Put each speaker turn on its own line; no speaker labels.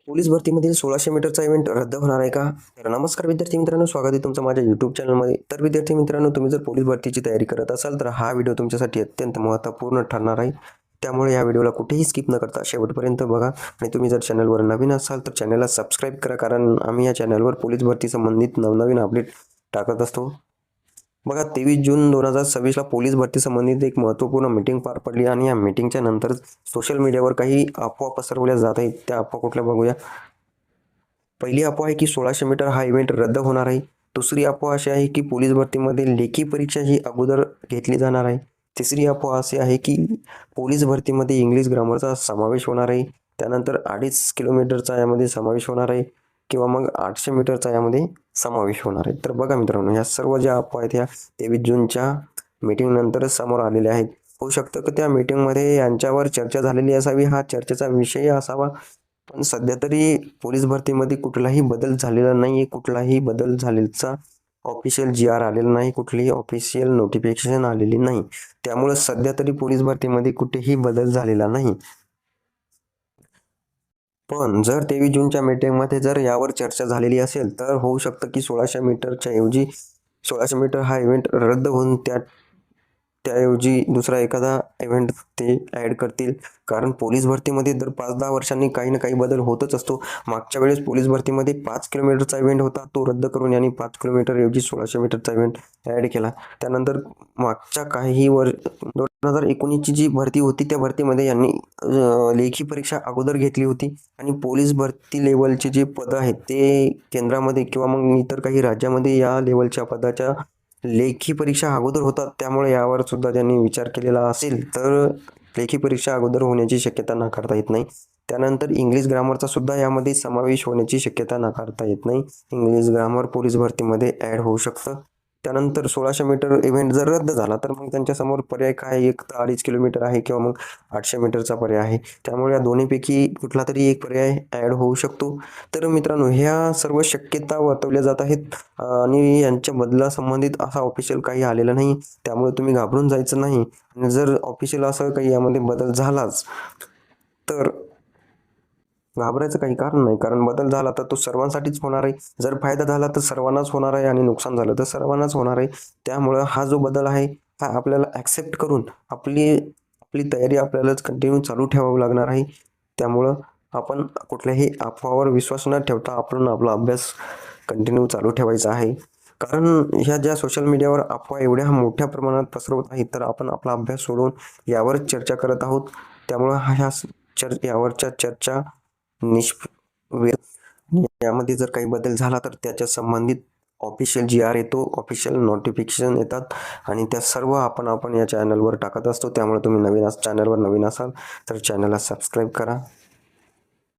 Police भरतीमधील 1600 मीटरचा event रद्द होणार आहे का? तर नमस्कार विद्यार्थी मित्रांनो, स्वागत आहे तुमचं माझ्या यूट्यूब चॅनलमध्ये. तर विद्यार्थी मित्रांनो, तुम्ही जर पोलीस भरतीची तयारी करत असाल तर हा व्हिडिओ तुमच्यासाठी अत्यंत महत्त्वपूर्ण ठरणार आहे. त्यामुळे या व्हिडिओला कुठेही स्किप न करता शेवटपर्यंत बघा. आणि तुम्ही जर चॅनलवर नवीन असाल तर चॅनलला सबस्क्राईब करा, कारण आम्ही या चॅनलवर पोलीस भरती संबंधित नवनवीन अपडेट टाकत असतो. बघा, 23 जून 2026ला पोलीस भरती संबंधित एक महत्त्वपूर्ण मीटिंग पार पडली आणि या मीटिंगच्या नंतर सोशल मीडियावर काही अफवा पसरवल्या जात आहेत. त्या अफवा कुठल्या बघूया. पहिली अफवा आहे की 1600 मीटर हा इव्हेंट रद्द होणार आहे. दुसरी अफवा अशी आहे की पोलीस भरतीमध्ये लेखी परीक्षा ही अगोदर घेतली जाणार आहे. तिसरी अफवा अशी आहे की पोलीस भरतीमध्ये इंग्लिश ग्रामरचा समावेश होणार आहे. त्यानंतर 2.5 किलोमीटरचा यामध्ये समावेश होणार आहे किंवा मग 800 मीटरचा यामध्ये समावेश होणार आहे. तर बघा मित्रांनो, ह्या सर्व ज्या अफवा आहेत ह्या 23 जूनच्या मीटिंगनंतरच समोर आलेल्या आहेत. होऊ शकतं की त्या मीटिंगमध्ये यांच्यावर चर्चा झालेली असावी, हा चर्चेचा विषय असावा. पण सध्या तरी पोलीस भरतीमध्ये कुठलाही बदल झालेला नाही. कुठलाही बदल झालेला ऑफिशियल जी-आर आलेला नाही, कुठलीही ऑफिशियल नोटिफिकेशन आलेली नाही. त्यामुळे सध्या तरी पोलीस भरतीमध्ये कुठेही बदल झालेला नाही. पण जर 23 जूनच्या मीटिंगमध्ये जर यावर चर्चा झालेली असेल तर होऊ शकतं की 1600 मीटरच्या ऐवजी 1600 मीटर हा इव्हेंट रद्द होऊन त्याऐवजी दुसरा एखादा इव्हेंट ते ॲड करतील. कारण पोलीस भरतीमध्ये दर 5-10 वर्षांनी काही ना काही बदल होतच असतो. मागच्या वेळेस पोलीस भरतीमध्ये 5 किलोमीटरचा इव्हेंट होता, तो रद्द करून यांनी 5 किलोमीटरऐवजी 1600 मीटरचा इव्हेंट ॲड केला. त्यानंतर मागच्या काही 2019ची जी भरती होती त्या भरतीमध्ये यांनी लेखी परीक्षा अगोदर घेतली होती आणि पोलीस भरती लेवलचे जे पदं आहेत ते केंद्रामध्ये किंवा मग इतर काही राज्यामध्ये या लेवलच्या पदाच्या लेखी परीक्षा अगोदर होतात. त्यामुळे यावर सुद्धा त्यांनी विचार केलेला असेल तर लेखी परीक्षा अगोदर होण्याची शक्यता नाकारता येत नाही. त्यानंतर इंग्लिश ग्रामरचा सुद्धा यामध्ये समावेश होण्याची शक्यता नाकारता येत नाही. इंग्लिश ग्रामर पोलीस भरतीमध्ये ॲड होऊ शकतं. त्यानंतर 1600 मीटर इव्हेंट जर रद्द झाला तर मग त्यांच्यासमोर पर्याय काय, एक तर 2.5 किलोमीटर आहे किंवा मग 800 मीटरचा पर्याय आहे. त्यामुळे या दोन्हीपैकी कुठला तरी एक पर्याय ॲड होऊ शकतो. तर मित्रांनो, ह्या सर्व शक्यता वर्तवल्या जात आहेत आणि यांच्या बदलासंबंधित असा ऑफिशियल काही आलेलं नाही. त्यामुळे तुम्ही घाबरून जायचं नाही. आणि जर ऑफिशियल असं काही यामध्ये बदल झालाच तर घाबरायचं काही कारण नाही, कारण बदल झाला तर तो सर्वांसाठीच होणार आहे. जर फायदा झाला तर सर्वांनाच होणार आहे आणि नुकसान झालं तर सर्वांनाच होणार आहे. त्यामुळं हा जो बदल आहे हा आपल्याला ॲक्सेप्ट करून आपली आपली तयारी आपल्यालाच कंटिन्यू चालू ठेवावी लागणार आहे. त्यामुळं आपण कुठल्याही अफवावर विश्वास न ठेवता आपण आपला अभ्यास कंटिन्यू चालू ठेवायचा आहे. कारण ह्या ज्या सोशल मीडियावर अफवा एवढ्या मोठ्या प्रमाणात पसरवत आहेत तर आपण आपला अभ्यास सोडून यावरच चर्चा करत आहोत. त्यामुळं यावरच्या चर्चा यामध्ये जर काही बदल झाला तर त्याच्या संबंधित ऑफिशियल जी-आर येतो, ऑफिशियल नोटिफिकेशन येतात आणि त्या सर्व आपण या चॅनलवर टाकत असतो. त्यामुळे तुम्ही चॅनलवर नवीन असाल तर चॅनलला सबस्क्राईब करा.